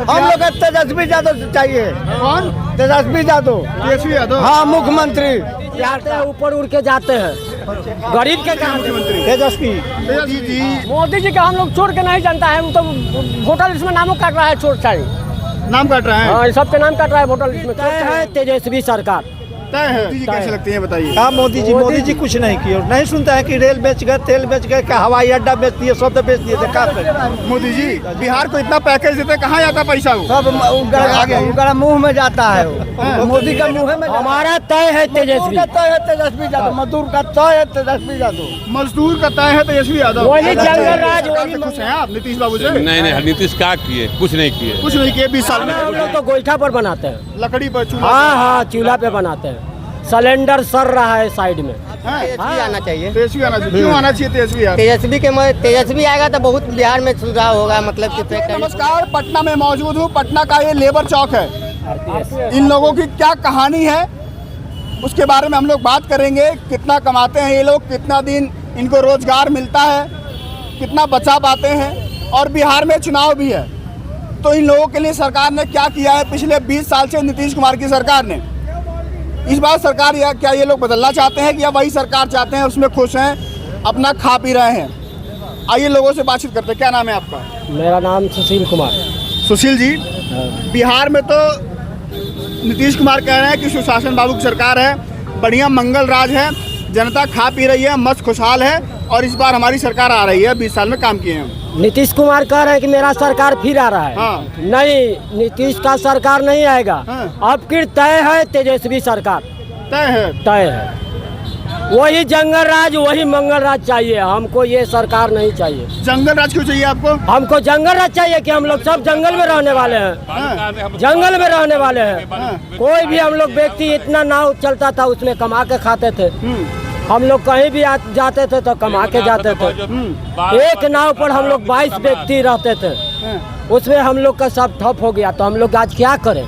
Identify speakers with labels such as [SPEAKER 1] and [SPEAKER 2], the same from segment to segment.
[SPEAKER 1] हम लोग तेजस्वी यादव चाहिए।
[SPEAKER 2] कौन?
[SPEAKER 1] तेजस्वी यादव।
[SPEAKER 2] तेजस्वी यादव।
[SPEAKER 1] हाँ, मुख्यमंत्री
[SPEAKER 3] जाते हैं ऊपर उड़ के जाते हैं, गरीब के काम।
[SPEAKER 2] मुख्यमंत्री
[SPEAKER 1] तेजस्वी।
[SPEAKER 2] तेजस्वी जी।
[SPEAKER 3] मोदी जी का हम लोग छोड़ के नहीं जानता है, वो तो वोटर लिस्ट में नामों काट रहा है, छोड़ सारी
[SPEAKER 2] नाम काट रहे हैं।
[SPEAKER 3] हाँ, सबके नाम काट रहा है वोटर लिस्ट में। तय है तेजस्वी सरकार,
[SPEAKER 2] तय है। मोदी जी कैसे लगते हैं बताइए?
[SPEAKER 1] हाँ, मोदी जी कुछ नहीं किए। नहीं सुनता है कि रेल बेच गए, तेल बेच गए, क्या हवाई अड्डा बेच दिए, सब तो बेच दिए।
[SPEAKER 2] मोदी जी बिहार को इतना पैकेज देते, कहाँ जाता पैसा वो?
[SPEAKER 1] सब उनका मुंह में जाता है वो। मोदी का मुंह में।
[SPEAKER 3] हमारा तय है तेजस्वी।
[SPEAKER 1] तय है तेजस्वी यादव। मजदूर का तय है तेजस्वी यादव।
[SPEAKER 2] मजदूर का तय है तेजस्वी यादव।
[SPEAKER 3] वही जंगल राज,
[SPEAKER 2] सरकार से खुश हैं आप नीतीश बाबू से?
[SPEAKER 4] नहीं, नीतीश क्या किए? कुछ नहीं किए।
[SPEAKER 2] कुछ नहीं किए 20 साल में।
[SPEAKER 3] हम लोग तो गोईठा पर बनाते हैं,
[SPEAKER 2] लकड़ी पर चूल्हा।
[SPEAKER 3] हाँ, चूल्हा पे बनाते हैं। सिलेंडर सर रहा है साइड में।
[SPEAKER 5] तेजस्वी आना चाहिए।
[SPEAKER 2] तेजस्वी आना चाहिए। क्यों आना चाहिए तेजस्वी यार?
[SPEAKER 5] तेजस्वी आएगा तो बहुत बिहार में सुधार होगा, मतलब कि
[SPEAKER 2] नमस्कार, पटना में मौजूद हूँ। पटना का ये लेबर चौक है। इन लोगों की क्या कहानी है उसके बारे में हम लोग बात करेंगे। कितना कमाते हैं ये लोग, कितना दिन इनको रोजगार मिलता है, कितना बचा पाते हैं, और बिहार में चुनाव भी है तो इन लोगों के लिए सरकार ने क्या किया है पिछले 20 साल से नीतीश कुमार की सरकार ने। इस बार सरकार या क्या ये लोग बदलना चाहते हैं कि या वही सरकार चाहते हैं, उसमें खुश हैं, अपना खा पी रहे हैं? आइए लोगों से बातचीत करते हैं। क्या नाम है आपका?
[SPEAKER 3] मेरा नाम सुशील कुमार।
[SPEAKER 2] सुशील जी, बिहार में तो नीतीश कुमार कह रहे हैं कि सुशासन बाबू की सरकार है, बढ़िया मंगल राज है, जनता खा पी रही है, मस्त खुशहाल है, और इस बार हमारी सरकार आ रही है, 20 साल में काम किए हैं।
[SPEAKER 3] नीतीश कुमार कह रहे हैं कि मेरा सरकार फिर आ रहा है।
[SPEAKER 2] हाँ।
[SPEAKER 3] नहीं, नीतीश का सरकार नहीं आएगा।
[SPEAKER 2] हाँ।
[SPEAKER 3] अब फिर तय है तेजस्वी सरकार,
[SPEAKER 2] तय है।
[SPEAKER 3] तय है। वही जंगल राज, वही मंगल राज चाहिए हमको, ये सरकार नहीं चाहिए।
[SPEAKER 2] जंगल राज क्यों चाहिए आपको?
[SPEAKER 3] हमको जंगल राज चाहिए कि हम लोग सब जंगल में रहने वाले हैं, जंगल में रहने वाले हैं। कोई भी हम लोग व्यक्ति, इतना नाव चलता था उसमें कमा के खाते थे। हम लोग कहीं भी जाते थे तो कमा के जाते थे। एक नाव पर हम लोग 22 व्यक्ति रहते थे, उसमें हम लोग का सब ठप हो गया। तो हम लोग आज क्या करें?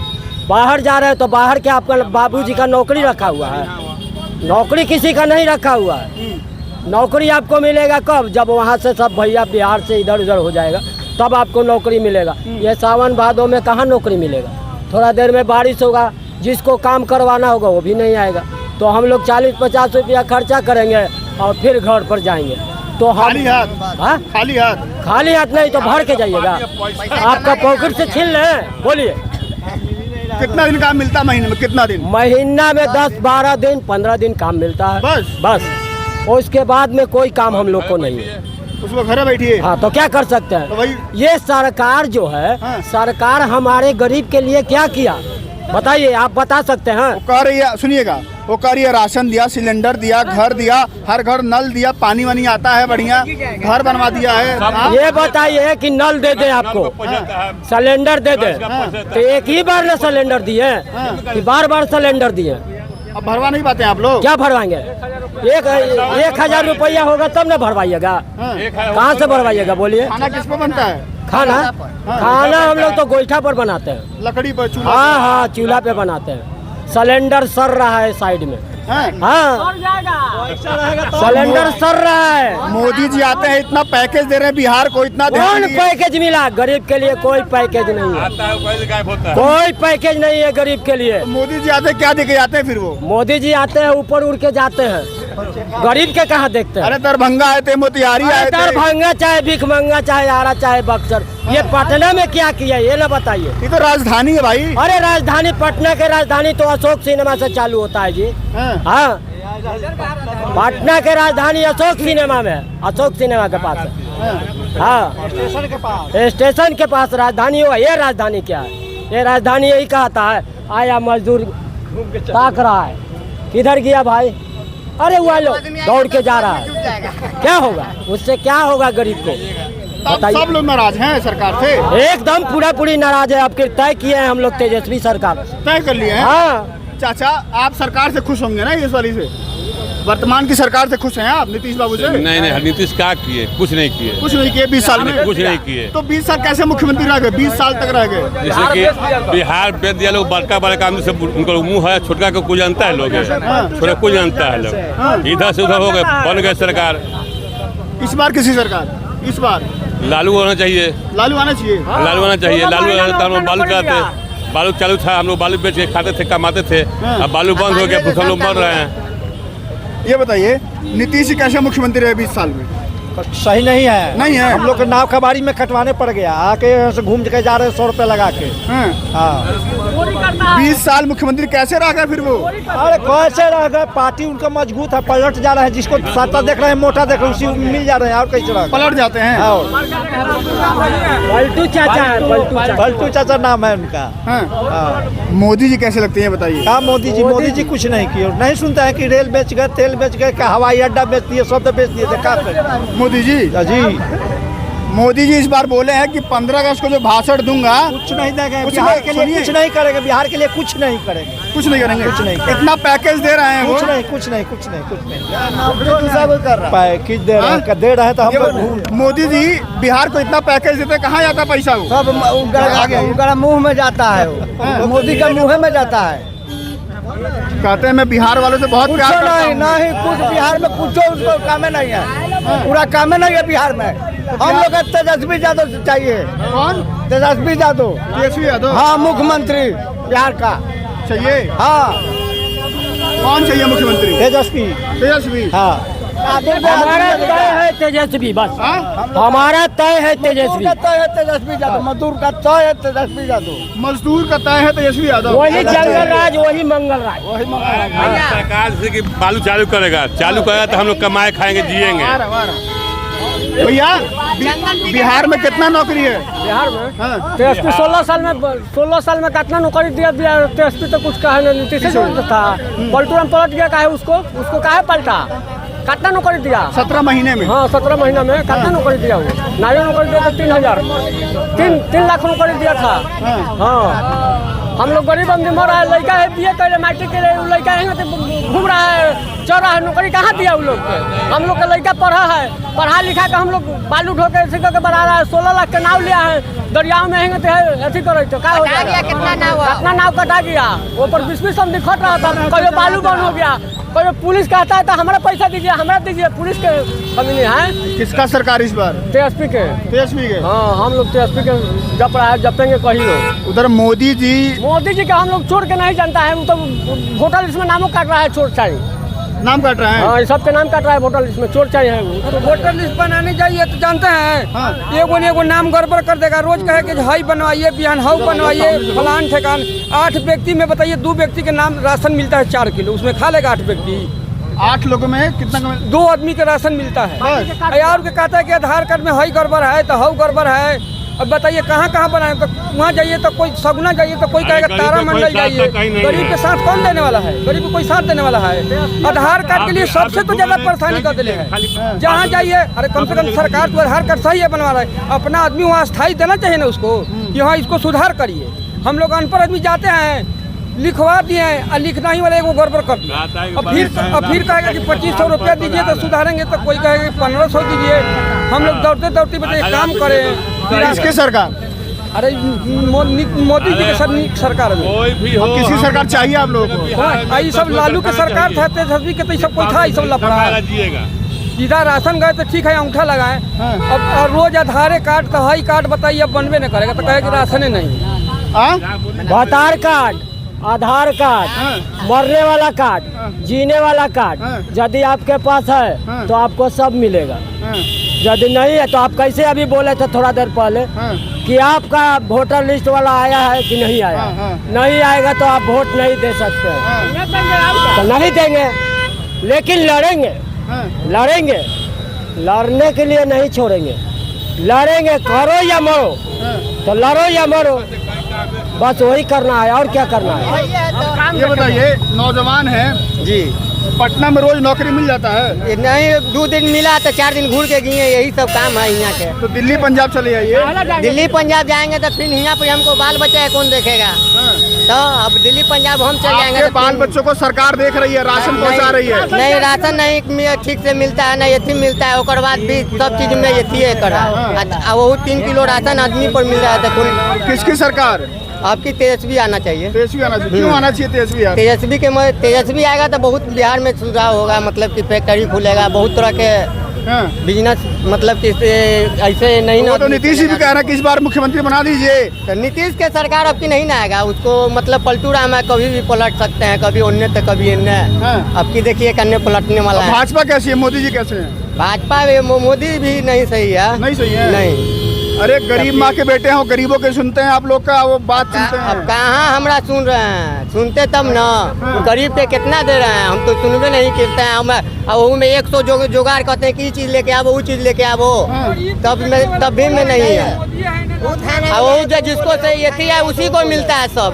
[SPEAKER 3] बाहर जा रहे हैं तो बाहर के आपका बाबूजी का नौकरी रखा हुआ है? नौकरी किसी का नहीं रखा हुआ है। नौकरी आपको मिलेगा कब? जब वहाँ से सब भैया बिहार से इधर उधर हो जाएगा तब आपको नौकरी मिलेगा। ये सावन भादों में कहाँ नौकरी मिलेगा? थोड़ा देर में बारिश होगा, जिसको काम करवाना होगा वो भी नहीं आएगा। तो हम लोग 40-50 रुपया खर्चा करेंगे और फिर घर पर जाएंगे। तो हम
[SPEAKER 2] खाली हाथ?
[SPEAKER 3] हाँ?
[SPEAKER 2] खाली हाथ?
[SPEAKER 3] खाली हाथ नहीं तो भर के जाइएगा। आपका पॉकेट से छीन लें, बोलिए।
[SPEAKER 2] कितना दिन काम मिलता है महीने में? कितना दिन?
[SPEAKER 3] महीना में 10-12 दिन 15 दिन काम मिलता है, बस। उसके बाद में कोई काम हम लोग को नहीं है।
[SPEAKER 2] उसको घर बैठिए।
[SPEAKER 3] हाँ, तो क्या कर सकते हैं?
[SPEAKER 2] तो भाई
[SPEAKER 3] ये सरकार जो है,
[SPEAKER 2] हाँ।
[SPEAKER 3] सरकार हमारे गरीब के लिए क्या किया बताइए, आप बता सकते हैं?
[SPEAKER 2] वो कह रही है, सुनिएगा, वो कह रही है राशन दिया, सिलेंडर दिया, घर दिया, हर घर नल दिया, पानी वानी आता है, बढ़िया घर बनवा दिया है।
[SPEAKER 3] ये बताइए कि नल दे दे आपको, सिलेंडर दे दे, तो एक ही बार ना सिलेंडर दिए कि बार बार सिलेंडर दिए?
[SPEAKER 2] अब भरवा नहीं पाते आप लोग?
[SPEAKER 3] क्या भरवाएंगे? 1000 रुपया होगा तब ना भरवाइएगा। कहाँ से भरवाइएगा बोलिए?
[SPEAKER 2] खाना किस पे बनता है?
[SPEAKER 3] खाना हम लोग तो गोईठा पर बनाते हैं,
[SPEAKER 2] लकड़ी पर, चूल्हा।
[SPEAKER 3] हाँ, चूल्हा पे बनाते हैं। सिलेंडर सर रहा है साइड में। हाँ, सिलेंडर सर रहा है।
[SPEAKER 2] मोदी जी आते हैं, इतना पैकेज दे रहे हैं बिहार को, इतना
[SPEAKER 3] कौन पैकेज मिला? गरीब के लिए कोई पैकेज नहीं है, कोई पैकेज नहीं है गरीब के लिए।
[SPEAKER 2] मोदी जी आते क्या देके जाते हैं फिर वो?
[SPEAKER 3] मोदी जी आते हैं ऊपर उड़ के जाते हैं, गरीब के कहाँ देखते हैं?
[SPEAKER 2] अरे दरभंगा आए थे, मोतिहारी आए थे।
[SPEAKER 3] दरभंगा चाहे भिखमंगा, चाहे आरा, चाहे बक्सर, ये पटना में क्या किया ये ना बताइए।
[SPEAKER 2] ये तो राजधानी है भाई।
[SPEAKER 3] अरे राजधानी, पटना के राजधानी तो अशोक सिनेमा से चालू होता है जी। हाँ, पटना के राजधानी अशोक सिनेमा में, अशोक सिनेमा के पास है। हाँ, स्टेशन के पास राजधानी होगा। ये राजधानी क्या है? ये राजधानी यही कहता है आया मजदूर ताक रहा है, किधर गया भाई? अरे वो लो दौड़ के जा रहा है, क्या होगा उससे? क्या होगा गरीब को बताइए?
[SPEAKER 2] सब लोग नाराज हैं सरकार से,
[SPEAKER 3] एकदम पूरी नाराज है। अब तय किए हैं हम लोग तेजस्वी सरकार,
[SPEAKER 2] तय कर लिए हैं।
[SPEAKER 3] हाँ।
[SPEAKER 2] चाचा, आप सरकार से खुश होंगे ना? इस वाली से, वर्तमान की सरकार से खुश हैं आप नीतीश बाबू से?
[SPEAKER 4] नहीं, नीतीश क्या किए? कुछ नहीं किए।
[SPEAKER 2] कुछ नहीं किए 20 साल में?
[SPEAKER 4] कुछ नहीं किए।
[SPEAKER 2] तो 20 साल कैसे मुख्यमंत्री रह गए? 20 साल तक रह गए।
[SPEAKER 4] जैसे कि बिहार बेच दिया लोग, बड़का आदमी से उनको मुँह है, छोटका को कुछ जानता है लोग, छोटा कुछ जानता है लोग, इधर से उधर हो गए, बन गए सरकार।
[SPEAKER 2] इस बार किसी सरकार? इस
[SPEAKER 4] लालू होना चाहिए,
[SPEAKER 2] लालू आना चाहिए।
[SPEAKER 4] लालू आना चाहिए। लालू आना तो हम लोग बालू कराते, बालू चालू था, हम लोग बालू बेच के खाते थे, कमाते थे। अब बालू बंद हो गया, भूखे हम लोग मर रहे हैं।
[SPEAKER 2] ये बताइए नीतीश जी कैसे मुख्यमंत्री रहे 20 साल में?
[SPEAKER 1] सही नहीं है।
[SPEAKER 2] नहीं है।
[SPEAKER 1] हम लोग के नाव खबारी में कटवाने पड़ गया, आके यहाँ से घूम के जा रहे 100 रुपये लगा के। हाँ
[SPEAKER 2] 20 साल मुख्यमंत्री कैसे रह गए फिर वो?
[SPEAKER 1] अरे कैसे रह गए, पार्टी उनका मजबूत है, पलट जा रहा है। जिसको सत्ता देख रहे हैं, मोटा देख रहे हैं, उसी मिल जा रहे हैं। और कैसे रह
[SPEAKER 2] पलट जाते हैं।
[SPEAKER 3] पलटू चाचा है,
[SPEAKER 1] पलटू चाचा नाम है उनका।
[SPEAKER 2] हाँ। मोदी जी कैसे लगते हैं बताइए?
[SPEAKER 1] क्या मोदी जी कुछ नहीं किए। नहीं सुनता है कि रेल बेच गए, तेल बेच गए, क्या हवाई अड्डा बेच दिए, सब तो बेच दिए। देखा
[SPEAKER 2] मोदी जी?
[SPEAKER 1] जी
[SPEAKER 2] मोदी जी इस बार बोले हैं कि 15 अगस्त को जो भाषण दूंगा
[SPEAKER 1] कुछ नहीं देंगे,
[SPEAKER 2] कुछ
[SPEAKER 1] बिहार
[SPEAKER 2] नहीं,
[SPEAKER 1] के लिए
[SPEAKER 2] सुनिए।
[SPEAKER 1] कुछ नहीं करेंगे, बिहार के लिए कुछ नहीं करेंगे।
[SPEAKER 2] कुछ नहीं करेंगे।
[SPEAKER 1] कुछ नहीं।
[SPEAKER 2] इतना पैकेज दे रहे हैं वो?
[SPEAKER 1] कुछ नहीं पैकेज दे रहे हैं, दे रहे हैं तो हम लोग
[SPEAKER 2] मोदी जी बिहार को इतना पैकेज देते, कहाँ जाता पैसा वो?
[SPEAKER 5] सब उनका मुंह में जाता है, वो मोदी का मुंह में जाता है।
[SPEAKER 2] कहते हैं मैं बिहार वालों से बहुत प्यार करता हूं।
[SPEAKER 5] नहीं कुछ बिहार में कुछ उसको काम नहीं है, पूरा काम नहीं है बिहार में। हम लोग तेजस्वी यादव चाहिए।
[SPEAKER 2] कौन?
[SPEAKER 5] तेजस्वी यादव।
[SPEAKER 2] तेजस्वी यादव?
[SPEAKER 5] हाँ मुख्यमंत्री बिहार का
[SPEAKER 2] चाहिए।
[SPEAKER 5] हाँ
[SPEAKER 2] कौन चाहिए मुख्यमंत्री?
[SPEAKER 1] तेजस्वी।
[SPEAKER 2] तेजस्वी।
[SPEAKER 1] हाँ
[SPEAKER 3] हमारा तय है तेजस्वी, बस
[SPEAKER 2] हाँ?
[SPEAKER 3] हमारा तय है तेजस्वी।
[SPEAKER 5] तय है तेजस्वी यादव, मजदूर का तय है तेजस्वी यादव।
[SPEAKER 2] मजदूर का तय है तेजस्वी यादव।
[SPEAKER 3] वही जंगल राज, वही मंगल राज।
[SPEAKER 4] सरकार से कि बालू चालू करेगा तो हम लोग कमाए खाएंगे, जिएंगे।
[SPEAKER 2] भैया बिहार में कितना नौकरी है?
[SPEAKER 3] बिहार में
[SPEAKER 2] हाँ।
[SPEAKER 3] तेजस्वी 16 साल में कितना नौकरी दिया तेजस्वी तो कुछ कहा नहीं। नीतीश था, पलटू में पलट गया, काहे उसको काहे पलटा? कितना नौकरी दिया?
[SPEAKER 2] 17 महीने में।
[SPEAKER 3] हाँ 17 महीना में कितना नौकरी दिया? वो नारियल नौकरी दिया था 3 लाख नौकरी दिया था। हाँ हम लोग गरीब आदमी मर रहा है, लड़का है बीए करे मैट्रिक के लड़का है घूम रहा है, चल रहा है, नौकरी कहाँ दिया उन लोग के? हम लोग का लड़का पढ़ा है, पढ़ा लिखा के हम लोग बालू ढोके ऐसे करके बढ़ा रहा है। 16 लाख का नाव लिया है, दरियाओं में हैंगे अथी करे तो क्या हो जाएगा? कितना नाव कटा गया, ऊपर 20 आदमी खट रहा था, कभी बालू बंद हो गया, कभी पुलिस कहता है तो हमारा पैसा दीजिए, हमारा दीजिए। पुलिस के कमी है।
[SPEAKER 2] किसका सरकार इस बार?
[SPEAKER 3] तेजस्वी के।
[SPEAKER 2] तेजस्वी के?
[SPEAKER 3] हाँ हम लोग तेजस्वी के जप रहा है, जपेंगे कहीं हो।
[SPEAKER 2] उधर मोदी जी
[SPEAKER 3] का हम लोग चोर के नहीं जानता है, वो तो वोटर लिस्ट में नामों काट रहा है, चोर चाहिए
[SPEAKER 2] नाम काट रहा है।
[SPEAKER 3] हाँ सबके नाम काट रहा है, वोटर लिस्ट में चोर चाहिए है वो।
[SPEAKER 6] तो वोटर लिस्ट बनाने जाइए तो जानते हैं
[SPEAKER 2] हाँ।
[SPEAKER 6] एगो नाम गड़बड़ कर देगा, रोज कहे कि हाई बनवाइए, बिहान हाउ बनवाइए, फलान ठेकान। 8 व्यक्ति में बताइए 2 व्यक्ति के नाम राशन मिलता है 4 किलो, उसमें खा लेगा 8 व्यक्ति?
[SPEAKER 2] 8 लोगों में कितना?
[SPEAKER 6] 2 आदमी का राशन मिलता है। और के कहता है कि आधार कार्ड में हाई गड़बड़ है तो हाउ गड़बड़ है। अब बताइए कहाँ कहाँ बनाए? तो वहाँ जाइए तो कोई सगुना जाइए तो कोई कहेगा तारामंडल जाइए। गरीब के साथ कौन देने वाला है? गरीब को कोई साथ देने वाला है? आधार कार्ड के लिए सबसे तो ज्यादा परेशानी कर दिले है। जहाँ जाइए अरे कम से कम सरकार तो आधार कार्ड सही है बनवा रहा है, अपना आदमी वहाँ स्थायी देना चाहिए ना उसको कि हाँ इसको सुधार करिए। हम लोग अनपढ़ आदमी जाते हैं, लिखवा दिए हैं और लिखना ही वाले वो गड़बड़ कर दिया। अब फिर कहेगा कि 2500 रुपया दीजिए तो सुधारेंगे, तो कोई कहेगा कि 1500 दीजिए। हम लोग दौड़ते दौड़ते बताइए काम करें।
[SPEAKER 2] किसकी सरकार?
[SPEAKER 6] अरे मोदी जी के सरकार में
[SPEAKER 4] कोई भी हो,
[SPEAKER 2] किसी सरकार चाहिए आप लोगों को?
[SPEAKER 6] ये सब लालू के सरकार था, तेजस्वी के तो ये सब कोई था, ये सब लफड़ा है। सीधा राशन गए तो ठीक है अंगूठा लगाए, अब रोज आधार कार्ड तो हाई कार्ड बताइए अब बनबे नहीं करेगा तो कहे कि राशन नहीं।
[SPEAKER 3] आधार कार्ड, मरने वाला कार्ड, जीने वाला कार्ड यदि आपके पास है तो आपको सब मिलेगा। यदि नहीं है तो आप कैसे अभी बोले थे थोड़ा देर पहले कि आपका वोटर लिस्ट वाला आया है कि नहीं आया? नहीं आएगा तो आप वोट नहीं दे सकते, तो नहीं देंगे। लेकिन लड़ेंगे, लड़ने के लिए नहीं छोड़ेंगे, लड़ेंगे। करो या मरो, तो लड़ो या मरो, बस वही करना है और क्या करना है।
[SPEAKER 2] ये बताइए नौजवान है
[SPEAKER 1] जी,
[SPEAKER 2] पटना में रोज नौकरी मिल जाता है?
[SPEAKER 5] नहीं 2 दिन मिला तो 4 दिन घूर के गए, यही सब काम है यहाँ के।
[SPEAKER 2] तो दिल्ली पंजाब चले जाइए।
[SPEAKER 5] दिल्ली पंजाब जाएंगे तो फिर यहाँ पे हमको बाल बच्चा है कौन देखेगा? तो अब दिल्ली पंजाब हम चल जाएंगे
[SPEAKER 2] आपके
[SPEAKER 5] तो
[SPEAKER 2] बाल बच्चों को सरकार देख रही है, राशन पहुंचा रही है।
[SPEAKER 5] नहीं राशन नहीं ठीक से मिलता है, नहीं एथी मिलता है, और बाद भी सब चीज में एथी करा। वो 3 किलो राशन आदमी पर मिल रहा है। तो
[SPEAKER 2] किसकी सरकार?
[SPEAKER 5] आपकी तेजस्वी आना चाहिए।
[SPEAKER 2] तेजस्वी आना चाहिए। क्यों आना चाहिए तेजस्वी? यार
[SPEAKER 5] तेजस्वी आएगा तो बहुत बिहार में सुधार होगा, मतलब कि फैक्ट्री खुलेगा, बहुत तरह के
[SPEAKER 2] हाँ।
[SPEAKER 5] बिजनेस मतलब कि ऐसे नहीं
[SPEAKER 2] वो
[SPEAKER 5] ना
[SPEAKER 2] तो नीतीश जी भी कह रहे हैं कि इस बार मुख्यमंत्री बना दीजिए।
[SPEAKER 5] तो नीतीश के सरकार अब की नहीं ना आएगा, उसको मतलब पलटू राम है, कभी भी पलट सकते हैं, कभी उन्ने तो कभी इन्ने।
[SPEAKER 2] हाँ।
[SPEAKER 5] अब की देखिए कन्ने पलटने वाला है।
[SPEAKER 2] भाजपा कैसी है, मोदी जी कैसे हैं?
[SPEAKER 5] भाजपा मोदी भी नहीं सही है।
[SPEAKER 2] नहीं सही है।
[SPEAKER 5] नहीं।
[SPEAKER 2] अरे गरीब माँ के बेटे हैं, गरीबों के सुनते हैं आप लोग का, वो बात सुनते
[SPEAKER 5] अब
[SPEAKER 2] हैं।
[SPEAKER 5] कहाँ हमरा सुन रहे हैं, सुनते तब ना। गरीब पे कितना दे रहे हैं, हम तो सुनबे नहीं करते हैं। हम वो में 100 जुगाड़ कहते हैं कि चीज लेके आवो, वो चीज लेके आवो, तब भी में नहीं है। वो जिसको सही है उसी को मिलता है सब,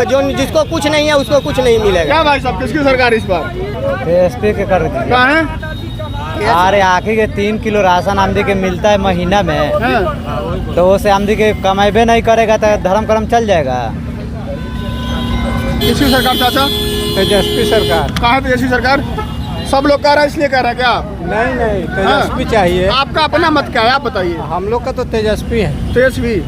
[SPEAKER 5] जो जिसको कुछ नहीं है उसको कुछ नहीं मिलेगा।
[SPEAKER 2] क्या भाई साहब, किसकी सरकार इस बार?
[SPEAKER 3] एसपी के कर दी।
[SPEAKER 2] कहाँ है?
[SPEAKER 3] अरे आखिर के 3 किलो राशन आमदी के मिलता है महीना में,
[SPEAKER 2] हाँ।
[SPEAKER 3] तो वो से आमदी के कमाइबे नहीं करेगा तो धर्म कर्म चल जाएगा।
[SPEAKER 2] किसकी सरकार चाचा?
[SPEAKER 3] तेजस्वी सरकार।
[SPEAKER 2] कहाँ है तेजस्वी सरकार? सब लोग कह रहे हैं, इसलिए कह रहे हैं क्या आप?
[SPEAKER 3] नहीं नहीं,
[SPEAKER 2] तेजस्वी
[SPEAKER 3] चाहिए।
[SPEAKER 2] आपका अपना मत क्या है, आप बताइए।
[SPEAKER 3] हम लोग का तो तेजस्वी है।
[SPEAKER 2] तेजस्वी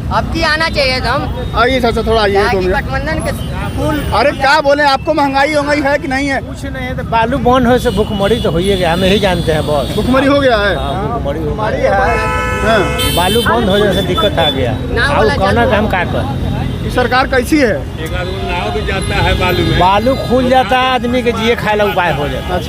[SPEAKER 5] अब की आना चाहिए था हम।
[SPEAKER 2] आइए चाचा, थोड़ा आइए 2 मिनट।
[SPEAKER 5] गठबंधन के फूल।
[SPEAKER 2] अरे क्या बोले, आपको महंगाई होंगी है कि नहीं है?
[SPEAKER 3] कुछ नहीं है तो बालू बंद हो से भुखमरी तो हो ही गया, हम यही जानते हैं बॉस।
[SPEAKER 2] भुखमरी हो गया है।
[SPEAKER 3] भुखमरी है,
[SPEAKER 2] हाँ।
[SPEAKER 3] बालू बंद हो जाने से दिक्कत आ गया।
[SPEAKER 5] वाला
[SPEAKER 3] कहना
[SPEAKER 5] चालू
[SPEAKER 3] कि हम क्या कर,
[SPEAKER 2] ये सरकार कैसी है?
[SPEAKER 4] एक आदमी नाव भी जाता है बालू में।
[SPEAKER 3] बालू खुल जाता है, आदमी के जिए खाए ला उपाय हो जाता है।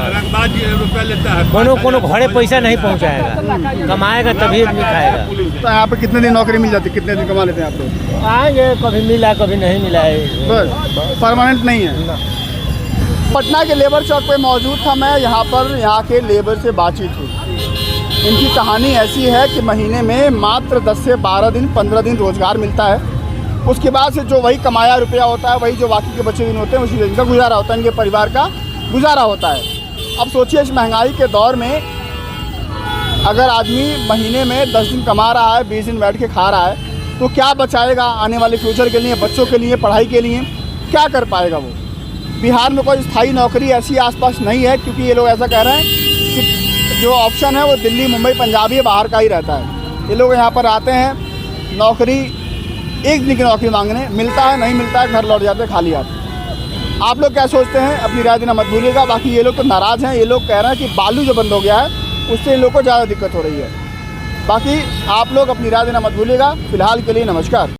[SPEAKER 4] रंगबाज रुपया लेता है।
[SPEAKER 3] कोनो घरे पैसा नहीं पहुंचाएगा, कमाएगा तभी आदमी खाएगा।
[SPEAKER 2] तो यहाँ पे कितने दिन नौकरी मिल जाती है, कितने दिन कमा लेते हैं आप लोग?
[SPEAKER 3] आएंगे, कभी मिला कभी नहीं मिला है।
[SPEAKER 2] बस परमानेंट नहीं है। पटना के लेबर चौक पे मौजूद था मैं, यहाँ पर यहाँ के लेबर से बातचीत हुई। इनकी कहानी ऐसी है कि महीने में मात्र 10 से 12 दिन 15 दिन रोज़गार मिलता है। उसके बाद से जो वही कमाया रुपया होता है, वही जो बाकी के बचे दिन होते हैं, उसी दिन का गुजारा होता है, इनके परिवार का गुजारा होता है। अब सोचिए इस महंगाई के दौर में अगर आदमी महीने में 10 दिन कमा रहा है, 20 दिन बैठ के खा रहा है, तो क्या बचाएगा आने वाले फ्यूचर के लिए, बच्चों के लिए, पढ़ाई के लिए? क्या कर पाएगा वो? बिहार में कोई स्थायी नौकरी ऐसी आसपास नहीं है, क्योंकि ये लोग ऐसा कह रहे हैं कि जो ऑप्शन है वो दिल्ली, मुंबई, पंजाब ही बाहर का ही रहता है। ये लोग यहाँ पर आते हैं, नौकरी 1 दिन की नौकरी मांगने, मिलता है नहीं मिलता है, घर लौट जाते हैं खाली हाथ। आप लोग क्या सोचते हैं, अपनी राय देना मत भूलिएगा। बाकी ये लोग तो नाराज़ हैं, ये लोग कह रहे हैं कि बालू जो बंद हो गया है उससे इन लोग को ज़्यादा दिक्कत हो रही है। बाकी आप लोग अपनी राय देना मत भूलिएगा। फिलहाल के लिए नमस्कार।